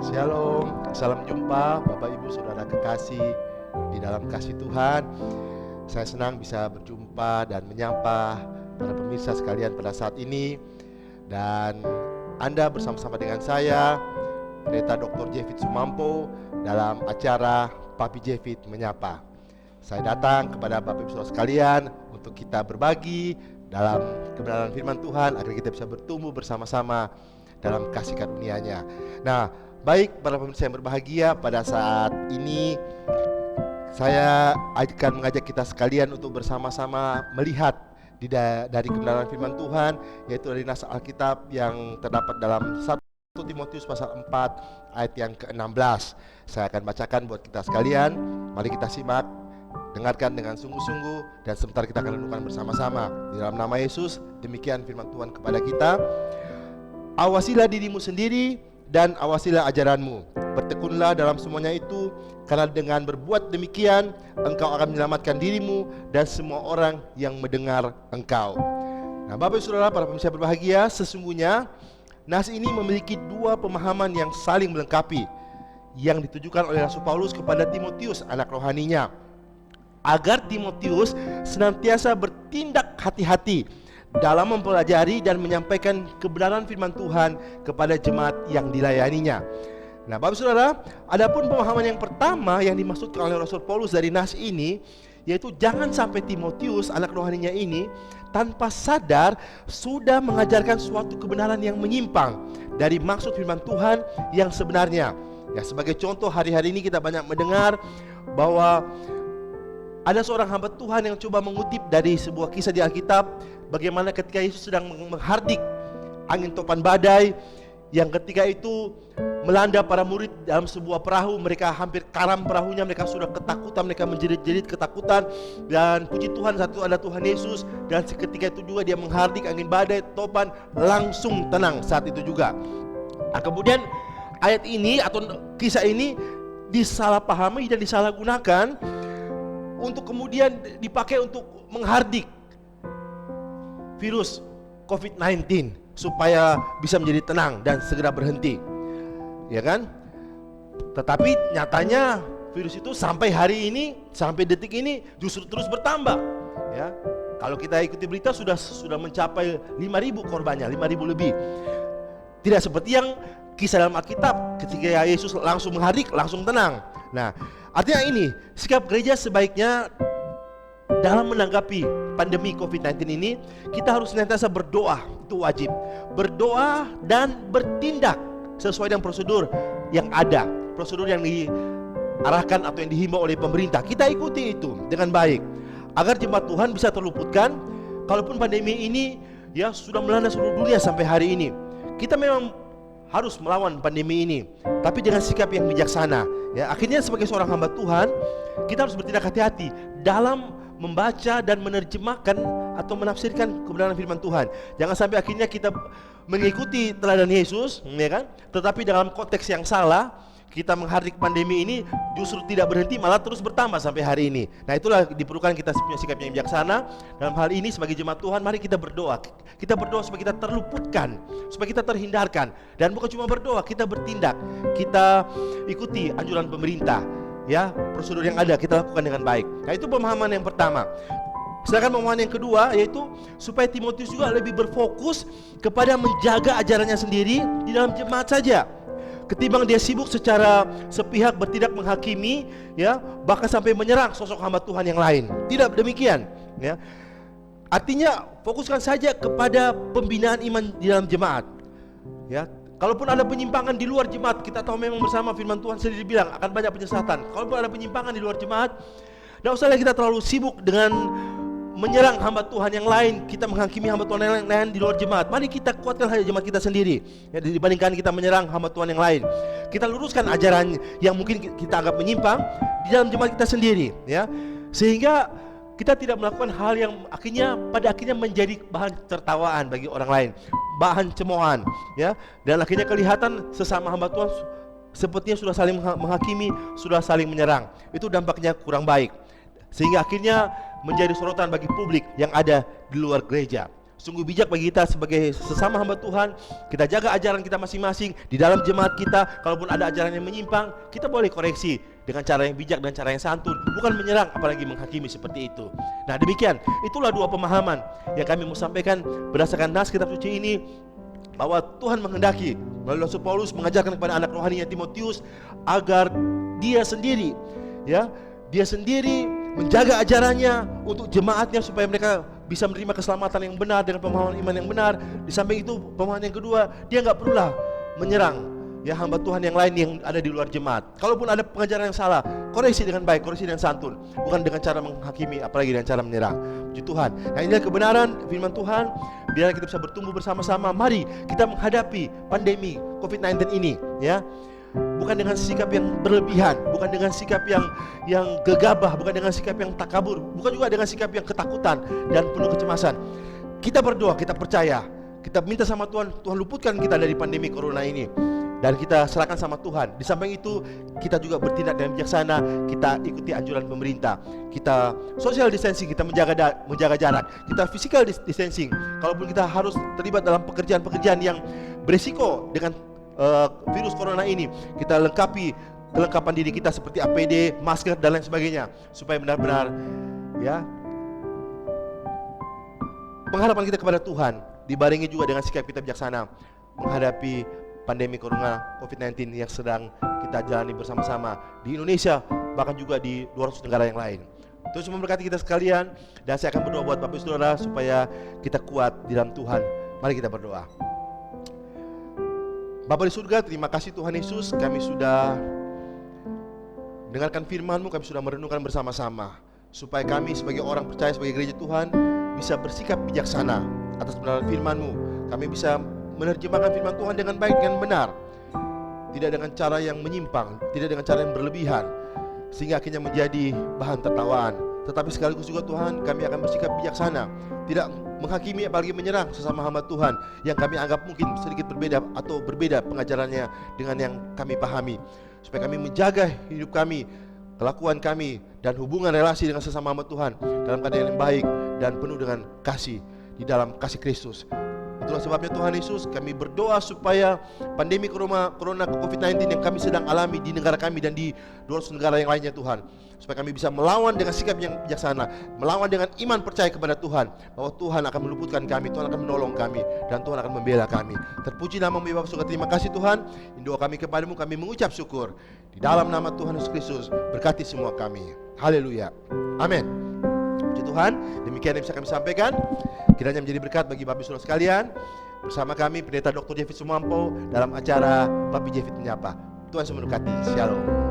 Shalom, salam jumpa Bapak Ibu Saudara kekasih di dalam kasih Tuhan. Saya senang bisa berjumpa dan menyapa para pemirsa sekalian pada saat ini. Dan Anda bersama-sama dengan saya, Pendeta Dr. Jefit Sumampo, dalam acara Papi Jefit Menyapa. Saya datang kepada Bapak Ibu Saudara sekalian untuk kita berbagi dalam kebenaran firman Tuhan, agar kita bisa bertumbuh bersama-sama dalam kasih karunia-Nya. Nah, baik para pemirsa yang berbahagia, pada saat ini saya akan mengajak kita sekalian untuk bersama-sama melihat dari kebenaran firman Tuhan, yaitu dari nas Alkitab yang terdapat dalam 1 Timotius pasal 4 ayat yang ke-16. Saya akan bacakan buat kita sekalian. Mari kita simak, dengarkan dengan sungguh-sungguh, dan sebentar kita akan renungkan bersama-sama. Di dalam nama Yesus, demikian firman Tuhan kepada kita. Awasilah dirimu sendiri dan awasilah ajaranmu. Bertekunlah dalam semuanya itu, karena dengan berbuat demikian engkau akan menyelamatkan dirimu dan semua orang yang mendengar engkau. Nah, Bapak Ibu Saudara, para pemirsa berbahagia, sesungguhnya nas ini memiliki dua pemahaman yang saling melengkapi, yang ditujukan oleh Rasul Paulus kepada Timotius, anak rohaninya, agar Timotius senantiasa bertindak hati-hati dalam mempelajari dan menyampaikan kebenaran firman Tuhan kepada jemaat yang dilayaninya. Nah, Bapak Saudara, adapun pemahaman yang pertama yang dimaksudkan oleh Rasul Paulus dari nas ini, yaitu jangan sampai Timotius, anak rohaninya ini, tanpa sadar sudah mengajarkan suatu kebenaran yang menyimpang dari maksud firman Tuhan yang sebenarnya. Ya, sebagai contoh, hari-hari ini kita banyak mendengar bahwa ada seorang hamba Tuhan yang coba mengutip dari sebuah kisah di Alkitab, bagaimana ketika Yesus sedang menghardik angin topan badai, yang ketika itu melanda para murid dalam sebuah perahu. Mereka hampir karam perahunya, mereka sudah ketakutan, mereka menjerit-jerit ketakutan. Dan puji Tuhan, satu ada Tuhan Yesus, dan ketika itu juga dia menghardik angin badai, topan langsung tenang saat itu juga. Nah, kemudian ayat ini atau kisah ini disalahpahami dan disalahgunakan untuk kemudian dipakai untuk menghardik virus COVID-19 supaya bisa menjadi tenang dan segera berhenti, ya kan? Tetapi nyatanya virus itu sampai hari ini, sampai detik ini justru terus bertambah, ya. Kalau kita ikuti berita sudah mencapai 5.000 korbannya, 5.000 lebih. Tidak seperti yang kisah dalam Alkitab ketika Yesus langsung menghardik, langsung tenang. Nah, artinya ini, sikap gereja sebaiknya dalam menanggapi pandemi COVID-19 ini, kita harus senantiasa berdoa, itu wajib. Berdoa dan bertindak sesuai dengan prosedur yang ada, prosedur yang diarahkan atau yang dihimbau oleh pemerintah. Kita ikuti itu dengan baik, agar jemaat Tuhan bisa terluputkan. Kalaupun pandemi ini ya sudah melanda seluruh dunia sampai hari ini, kita memang harus melawan pandemi ini, tapi dengan sikap yang bijaksana. Ya, akhirnya sebagai seorang hamba Tuhan, kita harus bertindak hati-hati dalam membaca dan menerjemahkan atau menafsirkan kebenaran firman Tuhan. Jangan sampai akhirnya kita mengikuti teladan Yesus, ya kan? Tetapi dalam konteks yang salah, kita menghardik pandemi ini justru tidak berhenti, malah terus bertambah sampai hari ini. Nah, itulah diperlukan kita punya sikap yang bijaksana. Dalam hal ini sebagai jemaat Tuhan, mari kita berdoa. Kita berdoa supaya kita terluputkan, supaya kita terhindarkan. Dan bukan cuma berdoa, kita bertindak. Kita ikuti anjuran pemerintah, ya, prosedur yang ada kita lakukan dengan baik. Nah, itu pemahaman yang pertama. Sedangkan pemahaman yang kedua, yaitu supaya Timotius juga lebih berfokus kepada menjaga ajarannya sendiri di dalam jemaat saja, ketimbang dia sibuk secara sepihak bertindak menghakimi, ya, bahkan sampai menyerang sosok hamba Tuhan yang lain. Tidak demikian, ya. Artinya fokuskan saja kepada pembinaan iman di dalam jemaat, ya. Kalaupun ada penyimpangan di luar jemaat, kita tahu memang bersama firman Tuhan sendiri bilang akan banyak penyesatan. Kalaupun ada penyimpangan di luar jemaat, tidak usahlah kita terlalu sibuk dengan menyerang hamba Tuhan yang lain, kita menghakimi hamba Tuhan yang lain di luar jemaat. Mari kita kuatkan saja jemaat kita sendiri, ya, dibandingkan kita menyerang hamba Tuhan yang lain. Kita luruskan ajaran yang mungkin kita anggap menyimpang di dalam jemaat kita sendiri, ya, sehingga kita tidak melakukan hal yang pada akhirnya menjadi bahan tertawaan bagi orang lain, bahan cemoohan, ya, dan akhirnya kelihatan sesama hamba Tuhan sepertinya sudah saling menghakimi, sudah saling menyerang. Itu dampaknya kurang baik, sehingga akhirnya menjadi sorotan bagi publik yang ada di luar gereja. Sungguh bijak bagi kita sebagai sesama hamba Tuhan, kita jaga ajaran kita masing-masing di dalam jemaat kita. Kalaupun ada ajaran yang menyimpang, kita boleh koreksi dengan cara yang bijak dan cara yang santun, bukan menyerang apalagi menghakimi seperti itu. Nah demikian, itulah dua pemahaman yang kami mau sampaikan berdasarkan nas kitab suci ini, bahwa Tuhan menghendaki melalui Rasul Paulus mengajarkan kepada anak rohaninya Timotius agar dia sendiri menjaga ajarannya untuk jemaatnya supaya mereka bisa menerima keselamatan yang benar dengan pemahaman iman yang benar. Di samping itu, pemahaman yang kedua, dia nggak perlulah menyerang hamba Tuhan yang lain yang ada di luar jemaat. Kalaupun ada pengajaran yang salah, koreksi dengan baik, koreksi dengan santun, bukan dengan cara menghakimi apalagi dengan cara menyerang. Puji Tuhan. Nah, inilah kebenaran firman Tuhan. Biar kita bisa bertumbuh bersama-sama. Mari kita menghadapi pandemi COVID-19 ini, ya. Bukan dengan sikap yang berlebihan, bukan dengan sikap yang gegabah, bukan dengan sikap yang takabur, bukan juga dengan sikap yang ketakutan dan penuh kecemasan. Kita berdoa, kita percaya, kita minta sama Tuhan, Tuhan luputkan kita dari pandemi corona ini, dan kita serahkan sama Tuhan. Di samping itu, kita juga bertindak dengan bijaksana, kita ikuti anjuran pemerintah. Kita social distancing, kita menjaga jarak. Kita physical distancing. Kalaupun kita harus terlibat dalam pekerjaan-pekerjaan yang beresiko dengan virus corona ini, kita lengkapi kelengkapan diri kita seperti APD, masker dan lain sebagainya, supaya benar-benar pengharapan kita kepada Tuhan dibarengi juga dengan sikap kita bijaksana menghadapi pandemi corona COVID-19 yang sedang kita jalani bersama-sama di Indonesia, bahkan juga di 200 negara yang lain. Tuhan memberkati kita sekalian, dan saya akan berdoa buat Bapak Ibu Saudara supaya kita kuat di dalam Tuhan. Mari kita berdoa. Bapa di surga, terima kasih Tuhan Yesus, kami sudah dengarkan firman-Mu, kami sudah merenungkan bersama-sama, supaya kami sebagai orang percaya, sebagai gereja Tuhan, bisa bersikap bijaksana atas kebenaran firman-Mu. Kami bisa menerjemahkan firman Tuhan dengan baik, dengan benar, tidak dengan cara yang menyimpang, tidak dengan cara yang berlebihan, sehingga akhirnya menjadi bahan tertawaan. Tetapi sekaligus juga Tuhan, kami akan bersikap bijaksana, tidak menghakimi apalagi menyerang sesama hamba Tuhan yang kami anggap mungkin sedikit berbeda atau berbeda pengajarannya dengan yang kami pahami, supaya kami menjaga hidup kami, kelakuan kami, dan hubungan relasi dengan sesama hamba Tuhan dalam keadaan yang baik dan penuh dengan kasih di dalam kasih Kristus. Itulah sebabnya Tuhan Yesus, kami berdoa supaya pandemi corona COVID-19 yang kami sedang alami di negara kami dan di 200 negara yang lainnya Tuhan, supaya kami bisa melawan dengan sikap yang bijaksana, melawan dengan iman percaya kepada Tuhan, bahwa Tuhan akan meluputkan kami, Tuhan akan menolong kami, dan Tuhan akan membela kami. Terpuji nama-Mu ya Bapa surga, terima kasih Tuhan. Doa kami kepadamu, kami mengucap syukur di dalam nama Tuhan Yesus Kristus. Berkati semua kami. Haleluya. Amin. Puji Tuhan, demikian yang bisa kami sampaikan. Kiranya menjadi berkat bagi Bapak Saudara sekalian. Bersama kami Pendeta Dr. David Sumampo dalam acara Bapak David Menyapa. Tuhan memberkati. Shalom.